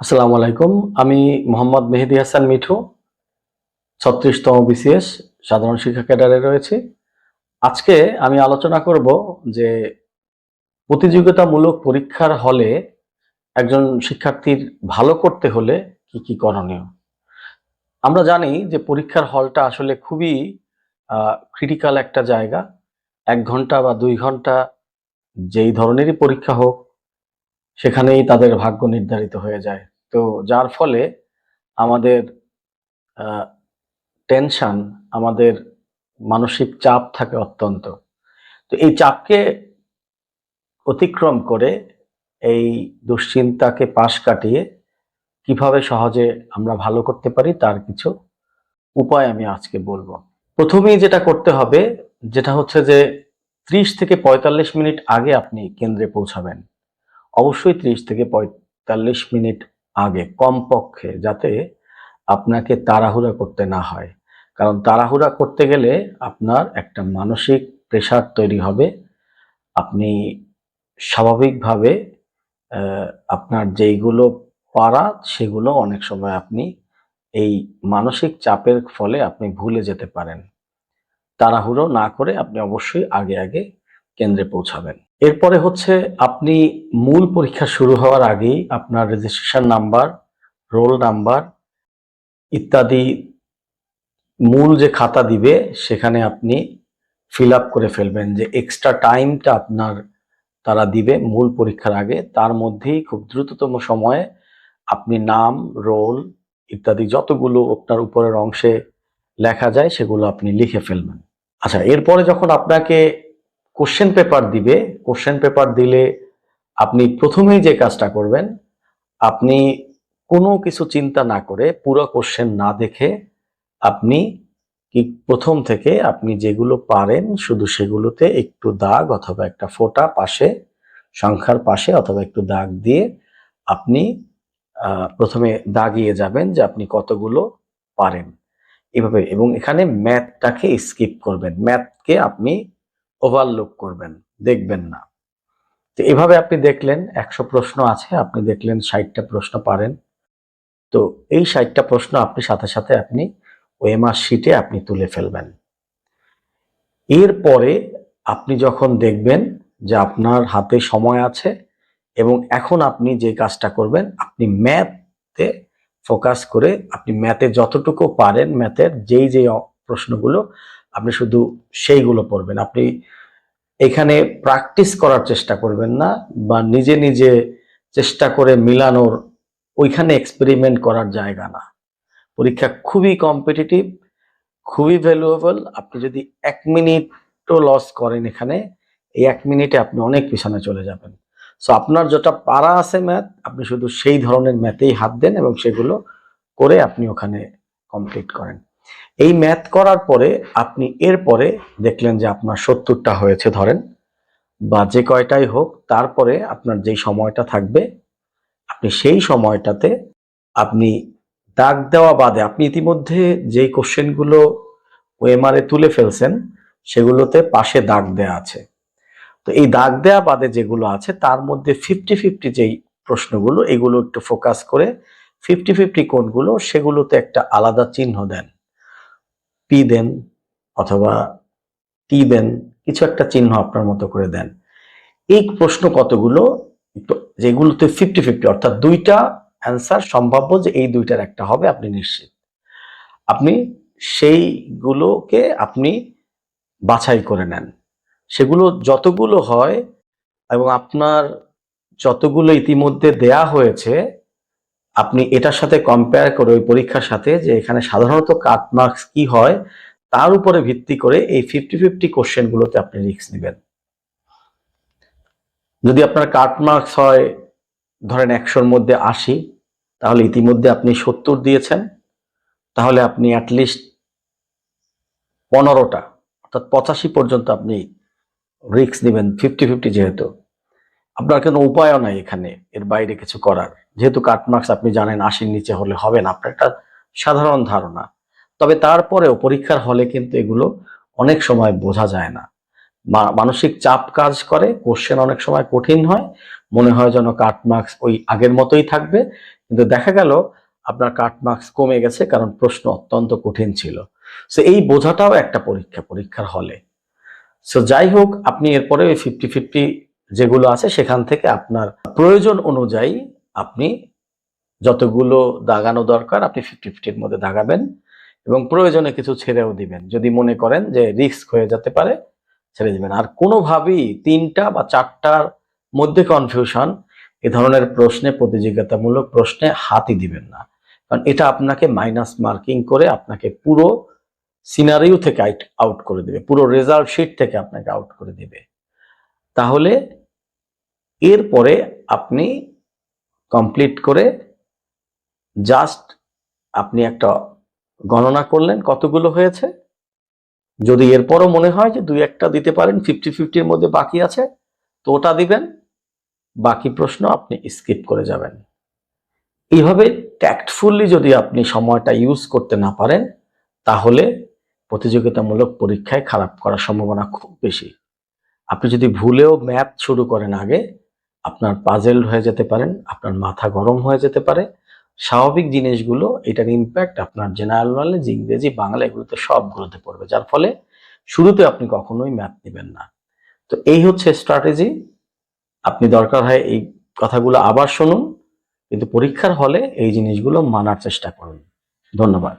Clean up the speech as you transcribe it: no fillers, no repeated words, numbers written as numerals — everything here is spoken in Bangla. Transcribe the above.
আসসালামু আলাইকুম। আমি মোহাম্মদ মেহেদী হাসান মিঠু, ৩৬তম বিসিএস সাধারণ শিক্ষা ক্যাডারে রয়েছি। আজকে আমি আলোচনা করব যে প্রতিযোগিতামূলক পরীক্ষার হলে একজন শিক্ষার্থীর ভালো করতে হলে কি কি করণীয়। আমরা জানি যে পরীক্ষার হলটা আসলে খুবই ক্রিটিক্যাল একটা জায়গা। ১ ঘন্টা বা ২ ঘন্টা যেই ধরনেরই পরীক্ষা হোক, সেখানেই তাদের ভাগ্য নির্ধারিত হয়ে যায়। তো যার ফলে আমাদের আ টেনশন, আমাদের মানসিক চাপ থাকে অত্যন্ত। তো এই চাপকে অতিক্রম করে এই দুশ্চিন্তাকে পাশ কাটিয়ে কিভাবে সহজে আমরা ভালো করতে পারি তার কিছু উপায় আমি আজকে বলবো। প্রথমেই যেটা করতে হবে যেটা হচ্ছে যে ৩০ থেকে ৪৫ মিনিট আগে আপনি কেন্দ্রে পৌঁছাবেন। অবশ্যই ৩০ থেকে ৪৫ মিনিট আগে কমপক্ষে, যাতে আপনাকে তাড়াহুড়া করতে না হয়। কারণ তাড়াহুড়া করতে গেলে আপনার একটা মানসিক প্রেশার তৈরি হবে। আপনি স্বাভাবিকভাবে অ্যা আপনার যেইগুলো পারা সেগুলো অনেক সময় আপনি এই মানসিক চাপের ফলে আপনি ভুলে যেতে পারেন। তাড়াহুড়ো না করে আপনি অবশ্যই আগে কেন্দ্রে পৌঁছাবেন। এরপরে হচ্ছে আপনি মূল পরীক্ষা শুরু হওয়ার আগেই আপনার রেজিস্ট্রেশন নাম্বার, রোল নাম্বার ইত্যাদি মূল যে খাতা দিবে সেখানে আপনি ফিল আপ করে ফেলবেন, যে এক্সট্রা টাইমটা আপনার তারা দিবে মূল পরীক্ষার আগে, তার মধ্যেই খুব দ্রুততম সময়ে আপনি নাম, রোল ইত্যাদি যতগুলো আপনার উপরের অংশে লেখা যায় সেগুলো আপনি লিখে ফেলবেন। আচ্ছা, এরপরে যখন আপনাকে কোশ্চেন পেপার দিবে, কোশ্চেন পেপার দিলে আপনি প্রথমেই যে কাজটা করবেন, আপনি কোনো কিছু চিন্তা না করে পুরো কোশ্চেন না দেখে আপনি কি প্রথম থেকে আপনি যেগুলো পারেন শুধু সেগুলোতে একটু দাগ অথবা একটা ফোঁটা পাশে, সংখ্যার পাশে অথবা একটু দাগ দিয়ে আপনি প্রথমে দাগিয়ে যাবেন যে আপনি কতগুলো পারেন এভাবে। এবং এখানে ম্যাথটাকে স্কিপ করবেন, ম্যাথকে আপনি ওভারলুক করবেন, দেখবেন না। তো এভাবে আপনি দেখলেন ১০০ প্রশ্ন আছে, আপনি দেখলেন ৬০টা প্রশ্ন পারেন। তো এই ৬০টা প্রশ্ন আপনি সাথে আপনি ওএমআর শিটে আপনি তুলে ফেলবেন। এরপরে আপনি যখন দেখবেন যে আপনার হাতে সময় আছে এবং এখন আপনি যে কাজটা করবেন, আপনি ম্যাথে ফোকাস করে আপনি ম্যাথে যতটুকু পারেন, ম্যাথের যেই প্রশ্নগুলো আপনি শুধু সেইগুলো পড়বেন। আপনি এখানে প্র্যাকটিস করার চেষ্টা করবেন না বা নিজে চেষ্টা করে মিলানোর, ওইখানে এক্সপেরিমেন্ট করার জায়গা না। পরীক্ষা খুবই কম্পিটিটিভ, খুবই ভ্যালুয়েবল। আপনি যদি ১ মিনিটও লস করেন এখানে, এই ১ মিনিটে আপনি অনেক পিছনে চলে যাবেন। সো আপনার যেটা পারা আছে ম্যাথ, আপনি শুধু সেই ধরনের ম্যাথেই হাত দেন এবং সেগুলো করে আপনি ওখানে কমপ্লিট করেন। এই ম্যাথ করার পরে আপনি এরপরে দেখলেন যে আপনার ৭০টা হয়েছে ধরেন, বা যে কয়টাই হোক, তারপরে আপনার যেই সময়টা থাকবে আপনি সেই সময়টাতে আপনি দাগ দেওয়া বাদে আপনি ইতিমধ্যে যেই কোশ্চেনগুলো ওএমআর এ তুলে ফেলছেন সেগুলোতে পাশে দাগ দেয়া আছে। তো এই দাগ দেয়া বাদে যেগুলো আছে তার মধ্যে 50-50 যেই প্রশ্নগুলো, এগুলো একটু ফোকাস করে 50-50 কোনগুলো সেগুলোতে একটা আলাদা চিহ্ন দেন। পি দেন অথবা টি দেন, কিছু একটা চিহ্ন আপনার মতো করে দেন। এই প্রশ্ন কতগুলো যেগুলোতে 50-50 অর্থাৎ ২টা অ্যান্সার সম্ভাব্য যে এই ২টার একটা হবে আপনি নিশ্চিত। আপনি সেইগুলোকে আপনি বাছাই করে নেন। সেগুলো যতগুলো হয় এবং আপনার যতগুলো ইতিমধ্যে দেয়া হয়েছে, আপনি এটার সাথে কম্পেয়ার করে ওই পরীক্ষার সাথে যে এখানে সাধারণত কাট মার্কস কি হয় তার উপরে ভিত্তি করে এই 50-50 কোশ্চেন গুলোতে আপনি রিস্ক নিবেন। যদি আপনার কাট মার্কস হয় ধরেন ১০০-র মধ্যে ৮০, তাহলে ইতিমধ্যে আপনি ৭০ দিয়েছেন, তাহলে আপনি অ্যাটলিস্ট ১৫টা অর্থাৎ ৮৫ পর্যন্ত আপনি রিস্ক নিবেন 50-50 যেহেতু। আপনার কোনো উপায়ও নাই এখানে এর বাইরে কিছু করার। যেহেতু কাট মার্কস আপনি জানেন ৮০-র নিচে হলে হবে না, আপনার একটা সাধারণ ধারণা। তবে তারপরেও পরীক্ষার হলে কিন্তু এগুলো অনেক সময় বোঝা যায় না। মানসিক চাপ কাজ করে, কোশ্চেন অনেক সময় কঠিন হয়, মনে হয় যেন কাট মার্কস ওই আগের মতোই থাকবে, কিন্তু দেখা গেল আপনার কাট মার্কস কমে গেছে, কারণ প্রশ্ন অত্যন্ত কঠিন ছিল। সো এই বোঝাটাও একটা পরীক্ষার হলে। সো যাই হোক, আপনি এরপরে ওই 50-50 যেগুলো আছে সেখান থেকে আপনার প্রয়োজন অনুযায়ী আপনি যতগুলো দাগানো দরকার আপনি 50-50 মধ্যে দাগাবেন, এবং প্রয়োজনে কিছু ছেড়েও দিবেন যদি মনে করেন যে রিস্ক হয়ে যেতে পারে, ছেড়ে দিবেন। আর কোনোভাবেই 3টা বা 4টার মধ্যে কনফিউশন এ ধরনের প্রশ্নে, প্রতিযোগিতামূলক প্রশ্নে হাতই দিবেন না, কারণ এটা আপনাকে মাইনাস মার্কিং করে আপনাকে পুরো সিনারিও থেকে আউট করে দেবে, পুরো রেজাল্ট শিট থেকে আপনাকে আউট করে দেবে। তাহলে এরপরে আপনি কমপ্লিট করে জাস্ট আপনি একটা গণনা করলেন কতগুলো হয়েছে। যদি এরপরও মনে হয় যে 2-1টা দিতে পারেন, 50-50-র মধ্যে বাকি আছে, তো ওটা দিবেন, বাকি প্রশ্ন আপনি স্কিপ করে যাবেন। এইভাবে ট্যাক্টফুলি যদি আপনি সময়টা ইউজ করতে না পারেন, তাহলে প্রতিযোগিতামূলক পরীক্ষায় খারাপ করার সম্ভাবনা খুব বেশি। আপনি যদি ভুলেও ম্যাথ শুরু করেন আগে, আপনার পাজেলড হয়ে যেতে পারেন, আপনার মাথা গরম হয়ে যেতে পারে। স্বাভাবিক জিনিসগুলো, এটার ইম্প্যাক্ট আপনার জেনারেল নলেজ, ইংরেজি, বাংলা এগুলোতে সবগুলোতে পড়বে, যার ফলে শুরুতে আপনি কখনোই ম্যাথ নেবেন না। তো এই হচ্ছে স্ট্র্যাটেজি। আপনি দরকার হয় এই কথাগুলো আবার শুনুন, কিন্তু পরীক্ষার হলে এই জিনিসগুলো মানার চেষ্টা করুন। ধন্যবাদ।